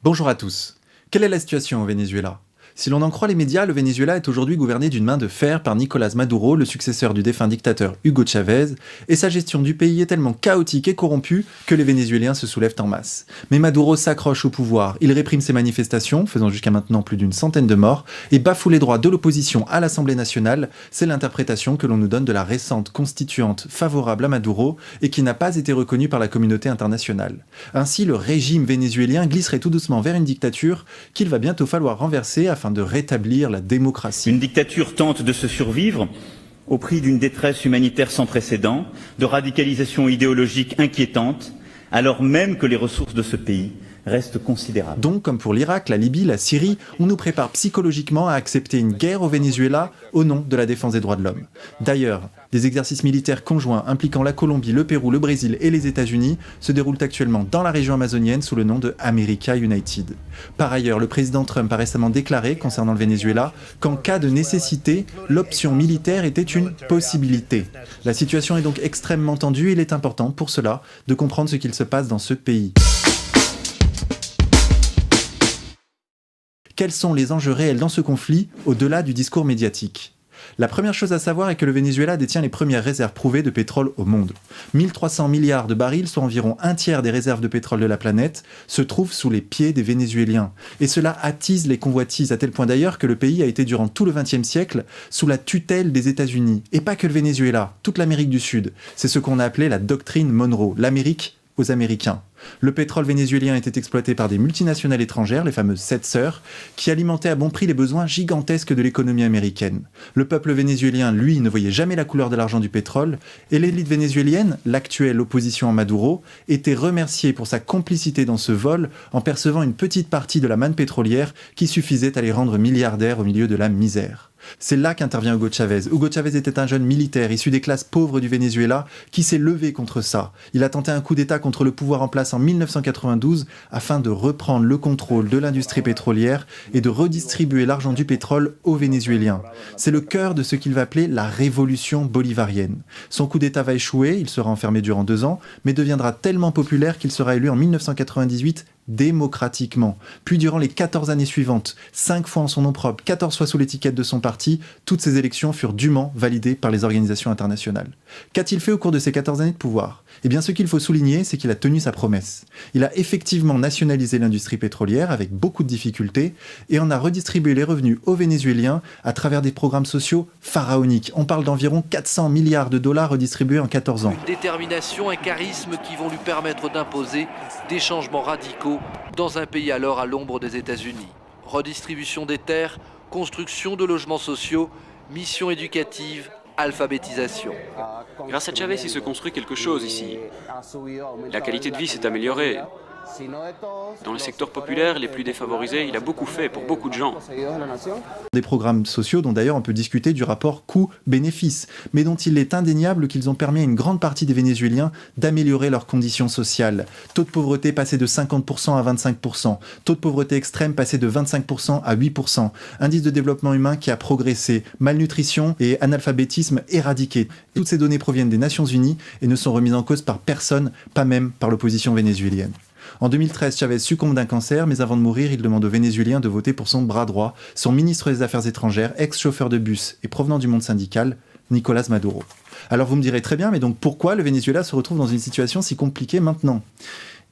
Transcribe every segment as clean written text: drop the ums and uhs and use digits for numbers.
Bonjour à tous. Quelle est la situation au Venezuela ? Si l'on en croit les médias, le Venezuela est aujourd'hui gouverné d'une main de fer par Nicolás Maduro, le successeur du défunt dictateur Hugo Chávez, et sa gestion du pays est tellement chaotique et corrompue que les Vénézuéliens se soulèvent en masse. Mais Maduro s'accroche au pouvoir, il réprime ses manifestations, faisant jusqu'à maintenant plus d'une centaine de morts, et bafoue les droits de l'opposition à l'Assemblée nationale. C'est l'interprétation que l'on nous donne de la récente constituante favorable à Maduro et qui n'a pas été reconnue par la communauté internationale. Ainsi, le régime vénézuélien glisserait tout doucement vers une dictature qu'il va bientôt falloir renverser afin de rétablir la démocratie. Une dictature tente de se survivre au prix d'une détresse humanitaire sans précédent, de radicalisation idéologique inquiétante, alors même que les ressources de ce pays restent considérables. Donc, comme pour l'Irak, la Libye, la Syrie, on nous prépare psychologiquement à accepter une guerre au Venezuela au nom de la défense des droits de l'homme. D'ailleurs, des exercices militaires conjoints impliquant la Colombie, le Pérou, le Brésil et les États-Unis se déroulent actuellement dans la région amazonienne sous le nom de America United. Par ailleurs, le président Trump a récemment déclaré, concernant le Venezuela, qu'en cas de nécessité, l'option militaire était une possibilité. La situation est donc extrêmement tendue et il est important, pour cela, de comprendre ce qu'il se passe dans ce pays. Quels sont les enjeux réels dans ce conflit, au-delà du discours médiatique ? La première chose à savoir est que le Venezuela détient les premières réserves prouvées de pétrole au monde. 1300 milliards de barils, soit environ un tiers des réserves de pétrole de la planète, se trouvent sous les pieds des Vénézuéliens. Et cela attise les convoitises, à tel point d'ailleurs que le pays a été durant tout le XXe siècle sous la tutelle des États-Unis. Et pas que le Venezuela, toute l'Amérique du Sud. C'est ce qu'on a appelé la doctrine Monroe, l'Amérique aux Américains. Le pétrole vénézuélien était exploité par des multinationales étrangères, les fameuses 7 sœurs, qui alimentaient à bon prix les besoins gigantesques de l'économie américaine. Le peuple vénézuélien, lui, ne voyait jamais la couleur de l'argent du pétrole, et l'élite vénézuélienne, l'actuelle opposition à Maduro, était remerciée pour sa complicité dans ce vol en percevant une petite partie de la manne pétrolière qui suffisait à les rendre milliardaires au milieu de la misère. C'est là qu'intervient Hugo Chávez. Hugo Chávez était un jeune militaire issu des classes pauvres du Venezuela qui s'est levé contre ça. Il a tenté un coup d'État contre le pouvoir en place en 1992 afin de reprendre le contrôle de l'industrie pétrolière et de redistribuer l'argent du pétrole aux Vénézuéliens. C'est le cœur de ce qu'il va appeler la révolution bolivarienne. Son coup d'État va échouer, il sera enfermé durant 2 ans, mais deviendra tellement populaire qu'il sera élu en 1998 démocratiquement. Puis durant les 14 années suivantes, 5 fois en son nom propre, 14 fois sous l'étiquette de son parti, toutes ces élections furent dûment validées par les organisations internationales. Qu'a-t-il fait au cours de ces 14 années de pouvoir ? Eh bien, ce qu'il faut souligner, c'est qu'il a tenu sa promesse. Il a effectivement nationalisé l'industrie pétrolière avec beaucoup de difficultés et en a redistribué les revenus aux Vénézuéliens à travers des programmes sociaux pharaoniques. On parle d'environ 400 milliards de dollars redistribués en 14 ans. Une détermination, un charisme qui vont lui permettre d'imposer des changements radicaux dans un pays alors à l'ombre des États-Unis. Redistribution des terres, construction de logements sociaux, mission éducative, alphabétisation. Grâce à Chavez, il se construit quelque chose ici. La qualité de vie s'est améliorée. Dans le secteur populaire, les plus défavorisés, il a beaucoup fait pour beaucoup de gens. Des programmes sociaux dont d'ailleurs on peut discuter du rapport coût-bénéfice, mais dont il est indéniable qu'ils ont permis à une grande partie des Vénézuéliens d'améliorer leurs conditions sociales. Taux de pauvreté passé de 50% à 25%, taux de pauvreté extrême passé de 25% à 8%, indice de développement humain qui a progressé, malnutrition et analphabétisme éradiqués. Toutes ces données proviennent des Nations Unies et ne sont remises en cause par personne, pas même par l'opposition vénézuélienne. En 2013, Chavez succombe d'un cancer, mais avant de mourir, il demande aux Vénézuéliens de voter pour son bras droit, son ministre des Affaires étrangères, ex-chauffeur de bus et provenant du monde syndical, Nicolás Maduro. Alors vous me direz très bien, mais donc pourquoi le Venezuela se retrouve dans une situation si compliquée maintenant ?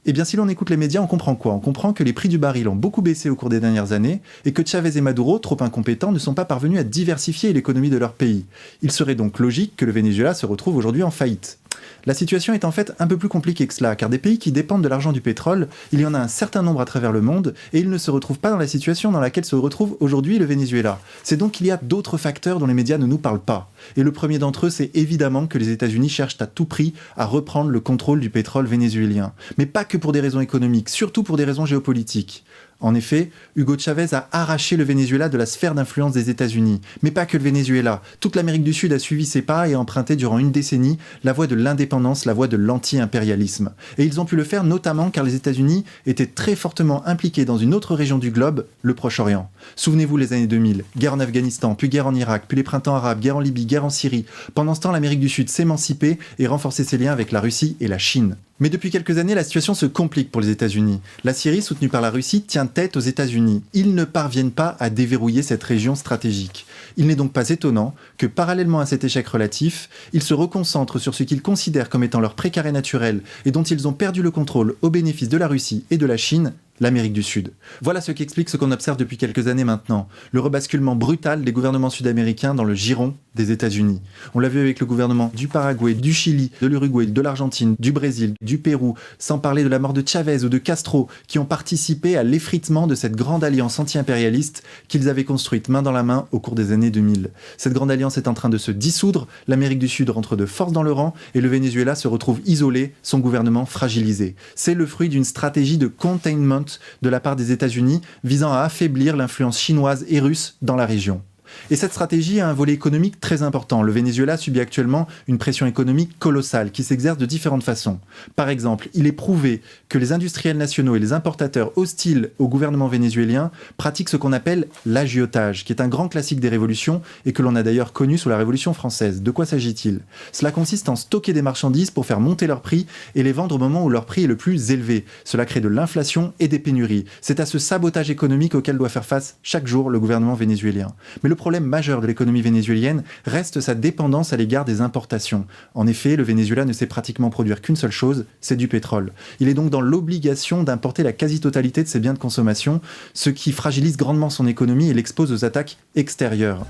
Eh bien, si l'on écoute les médias, on comprend quoi ? On comprend que les prix du baril ont beaucoup baissé au cours des dernières années et que Chavez et Maduro, trop incompétents, ne sont pas parvenus à diversifier l'économie de leur pays. Il serait donc logique que le Venezuela se retrouve aujourd'hui en faillite. La situation est en fait un peu plus compliquée que cela, car des pays qui dépendent de l'argent du pétrole, il y en a un certain nombre à travers le monde, et ils ne se retrouvent pas dans la situation dans laquelle se retrouve aujourd'hui le Venezuela. C'est donc qu'il y a d'autres facteurs dont les médias ne nous parlent pas. Et le premier d'entre eux, c'est évidemment que les États-Unis cherchent à tout prix à reprendre le contrôle du pétrole vénézuélien. Mais pas que pour des raisons économiques, surtout pour des raisons géopolitiques. En effet, Hugo Chávez a arraché le Venezuela de la sphère d'influence des États-Unis. Mais pas que le Venezuela. Toute l'Amérique du Sud a suivi ses pas et a emprunté durant une décennie la voie de l'indépendance, la voie de l'anti-impérialisme. Et ils ont pu le faire notamment car les États-Unis étaient très fortement impliqués dans une autre région du globe, le Proche-Orient. Souvenez-vous les années 2000, guerre en Afghanistan, puis guerre en Irak, puis les printemps arabes, guerre en Libye, guerre en Syrie. Pendant ce temps, l'Amérique du Sud s'émancipait et renforçait ses liens avec la Russie et la Chine. Mais depuis quelques années, la situation se complique pour les États-Unis. La Syrie, soutenue par la Russie, tient tête aux États-Unis. Ils ne parviennent pas à déverrouiller cette région stratégique. Il n'est donc pas étonnant que, parallèlement à cet échec relatif, ils se reconcentrent sur ce qu'ils considèrent comme étant leur précaré naturel et dont ils ont perdu le contrôle au bénéfice de la Russie et de la Chine, l'Amérique du Sud. Voilà ce qui explique ce qu'on observe depuis quelques années maintenant, le rebasculement brutal des gouvernements sud-américains dans le giron des États-Unis. On l'a vu avec le gouvernement du Paraguay, du Chili, de l'Uruguay, de l'Argentine, du Brésil, du Pérou, sans parler de la mort de Chavez ou de Castro, qui ont participé à l'effritement de cette grande alliance anti-impérialiste qu'ils avaient construite main dans la main au cours des années 2000. Cette grande alliance est en train de se dissoudre, l'Amérique du Sud rentre de force dans le rang et le Venezuela se retrouve isolé, son gouvernement fragilisé. C'est le fruit d'une stratégie de containment de la part des États-Unis visant à affaiblir l'influence chinoise et russe dans la région. Et cette stratégie a un volet économique très important. Le Venezuela subit actuellement une pression économique colossale qui s'exerce de différentes façons. Par exemple, il est prouvé que les industriels nationaux et les importateurs hostiles au gouvernement vénézuélien pratiquent ce qu'on appelle l'agiotage, qui est un grand classique des révolutions et que l'on a d'ailleurs connu sous la Révolution française. De quoi s'agit-il ? Cela consiste en stocker des marchandises pour faire monter leur prix et les vendre au moment où leur prix est le plus élevé. Cela crée de l'inflation et des pénuries. C'est à ce sabotage économique auquel doit faire face chaque jour le gouvernement vénézuélien. Mais le problème majeur de l'économie vénézuélienne reste sa dépendance à l'égard des importations. En effet, le Venezuela ne sait pratiquement produire qu'une seule chose, c'est du pétrole. Il est donc dans l'obligation d'importer la quasi-totalité de ses biens de consommation, ce qui fragilise grandement son économie et l'expose aux attaques extérieures.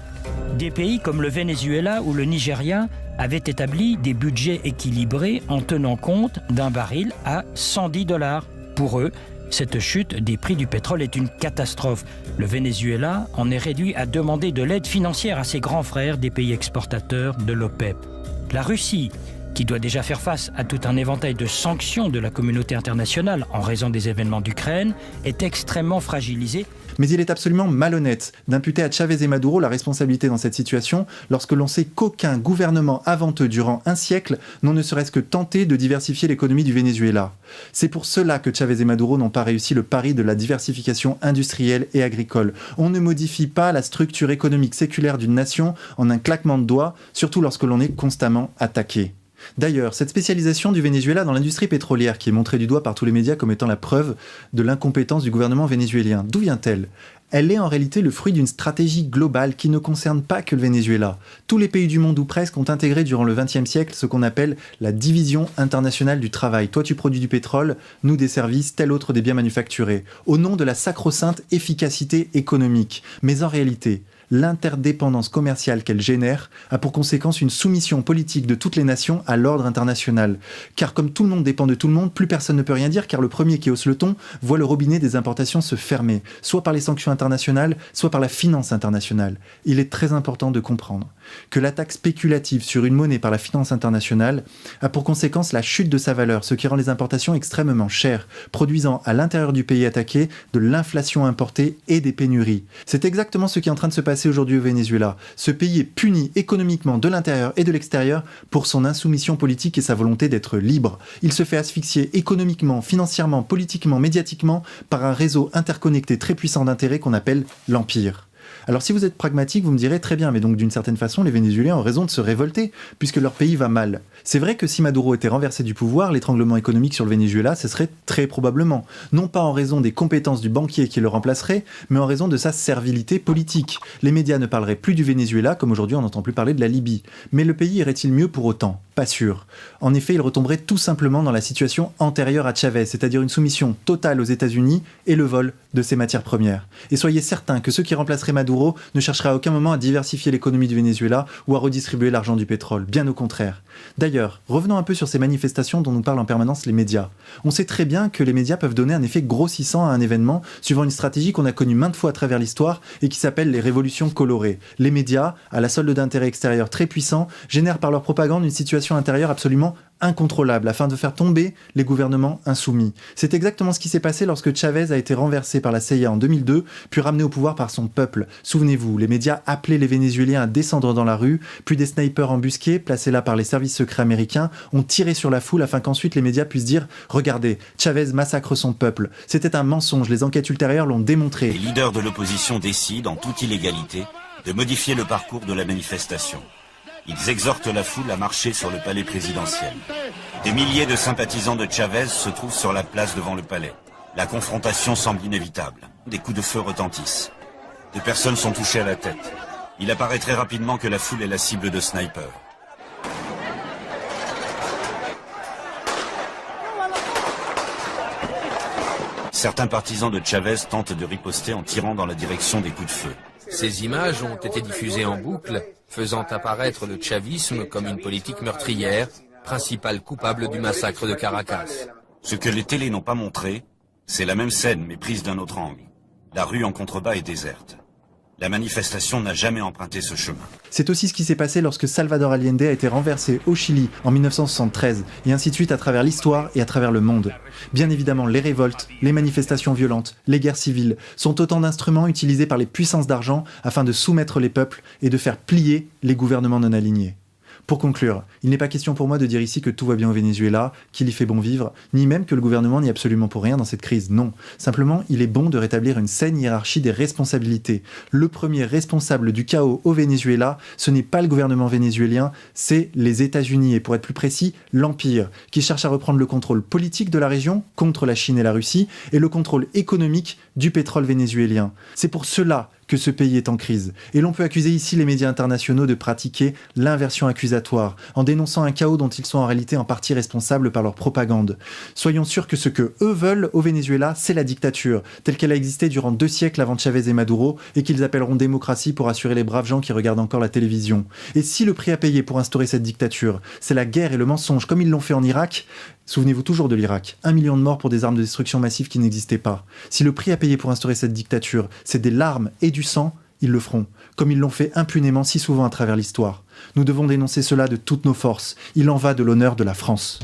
Des pays comme le Venezuela ou le Nigeria avaient établi des budgets équilibrés en tenant compte d'un baril à $110. Pour eux, cette chute des prix du pétrole est une catastrophe. Le Venezuela en est réduit à demander de l'aide financière à ses grands frères des pays exportateurs de l'OPEP. La Russie, qui doit déjà faire face à tout un éventail de sanctions de la communauté internationale en raison des événements d'Ukraine, est extrêmement fragilisée. Mais il est absolument malhonnête d'imputer à Chavez et Maduro la responsabilité dans cette situation lorsque l'on sait qu'aucun gouvernement avant eux durant un siècle n'ont ne serait-ce que tenté de diversifier l'économie du Venezuela. C'est pour cela que Chavez et Maduro n'ont pas réussi le pari de la diversification industrielle et agricole. On ne modifie pas la structure économique séculaire d'une nation en un claquement de doigts, surtout lorsque l'on est constamment attaqué. D'ailleurs, cette spécialisation du Venezuela dans l'industrie pétrolière qui est montrée du doigt par tous les médias comme étant la preuve de l'incompétence du gouvernement vénézuélien, d'où vient-elle ? Elle est en réalité le fruit d'une stratégie globale qui ne concerne pas que le Venezuela. Tous les pays du monde ou presque ont intégré durant le XXe siècle ce qu'on appelle la division internationale du travail. Toi tu produis du pétrole, nous des services, tel autre des biens manufacturés, au nom de la sacro-sainte efficacité économique. Mais en réalité, l'interdépendance commerciale qu'elle génère a pour conséquence une soumission politique de toutes les nations à l'ordre international. Car comme tout le monde dépend de tout le monde, plus personne ne peut rien dire car le premier qui hausse le ton voit le robinet des importations se fermer, soit par les sanctions internationales, soit par la finance internationale. Il est très important de comprendre que l'attaque spéculative sur une monnaie par la finance internationale a pour conséquence la chute de sa valeur, ce qui rend les importations extrêmement chères, produisant à l'intérieur du pays attaqué de l'inflation importée et des pénuries. C'est exactement ce qui est en train de se passer aujourd'hui au Venezuela. Ce pays est puni économiquement de l'intérieur et de l'extérieur pour son insoumission politique et sa volonté d'être libre. Il se fait asphyxier économiquement, financièrement, politiquement, médiatiquement par un réseau interconnecté très puissant d'intérêts qu'on appelle l'Empire. Alors si vous êtes pragmatique, vous me direz très bien, mais donc d'une certaine façon, les Vénézuéliens ont raison de se révolter, puisque leur pays va mal. C'est vrai que si Maduro était renversé du pouvoir, l'étranglement économique sur le Venezuela, ce serait très probablement. Non pas en raison des compétences du banquier qui le remplacerait, mais en raison de sa servilité politique. Les médias ne parleraient plus du Venezuela, comme aujourd'hui on n'entend plus parler de la Libye. Mais le pays irait-il mieux pour autant ? Pas sûr. En effet, il retomberait tout simplement dans la situation antérieure à Chavez, c'est-à-dire une soumission totale aux États-Unis et le vol de ses matières premières. Et soyez certains que ceux qui remplaceraient Maduro ne chercheraient à aucun moment à diversifier l'économie du Venezuela ou à redistribuer l'argent du pétrole, bien au contraire. D'ailleurs, revenons un peu sur ces manifestations dont nous parlent en permanence les médias. On sait très bien que les médias peuvent donner un effet grossissant à un événement, suivant une stratégie qu'on a connue maintes fois à travers l'histoire et qui s'appelle les révolutions colorées. Les médias, à la solde d'intérêts extérieurs très puissants, génèrent par leur propagande une situation intérieure absolument incontrôlable afin de faire tomber les gouvernements insoumis. C'est exactement ce qui s'est passé lorsque Chavez a été renversé par la CIA en 2002, puis ramené au pouvoir par son peuple. Souvenez-vous, les médias appelaient les Vénézuéliens à descendre dans la rue, puis des snipers embusqués, placés là par les services secrets américains, ont tiré sur la foule afin qu'ensuite les médias puissent dire « Regardez, Chavez massacre son peuple ». C'était un mensonge, les enquêtes ultérieures l'ont démontré. Les leaders de l'opposition décident, en toute illégalité, de modifier le parcours de la manifestation. Ils exhortent la foule à marcher sur le palais présidentiel. Des milliers de sympathisants de Chavez se trouvent sur la place devant le palais. La confrontation semble inévitable. Des coups de feu retentissent. Des personnes sont touchées à la tête. Il apparaît très rapidement que la foule est la cible de snipers. Certains partisans de Chavez tentent de riposter en tirant dans la direction des coups de feu. Ces images ont été diffusées en boucle, faisant apparaître le chavisme comme une politique meurtrière, principal coupable du massacre de Caracas. Ce que les télés n'ont pas montré, c'est la même scène mais prise d'un autre angle. La rue en contrebas est déserte. La manifestation n'a jamais emprunté ce chemin. C'est aussi ce qui s'est passé lorsque Salvador Allende a été renversé au Chili en 1973, et ainsi de suite à travers l'histoire et à travers le monde. Bien évidemment, les révoltes, les manifestations violentes, les guerres civiles sont autant d'instruments utilisés par les puissances d'argent afin de soumettre les peuples et de faire plier les gouvernements non alignés. Pour conclure, il n'est pas question pour moi de dire ici que tout va bien au Venezuela, qu'il y fait bon vivre, ni même que le gouvernement n'y est absolument pour rien dans cette crise, non. Simplement, il est bon de rétablir une saine hiérarchie des responsabilités. Le premier responsable du chaos au Venezuela, ce n'est pas le gouvernement vénézuélien, c'est les États-Unis, et pour être plus précis, l'Empire, qui cherche à reprendre le contrôle politique de la région contre la Chine et la Russie, et le contrôle économique du pétrole vénézuélien. C'est pour cela que ce pays est en crise. Et l'on peut accuser ici les médias internationaux de pratiquer l'inversion accusatoire, en dénonçant un chaos dont ils sont en réalité en partie responsables par leur propagande. Soyons sûrs que ce que eux veulent au Venezuela, c'est la dictature, telle qu'elle a existé durant 2 siècles avant Chavez et Maduro, et qu'ils appelleront démocratie pour assurer les braves gens qui regardent encore la télévision. Et si le prix à payer pour instaurer cette dictature, c'est la guerre et le mensonge, comme ils l'ont fait en Irak, souvenez-vous toujours de l'Irak, 1 million de morts pour des armes de destruction massive qui n'existaient pas. Si le prix à payer pour instaurer cette dictature, c'est des larmes et du sang, ils le feront, comme ils l'ont fait impunément si souvent à travers l'histoire. Nous devons dénoncer cela de toutes nos forces. Il en va de l'honneur de la France.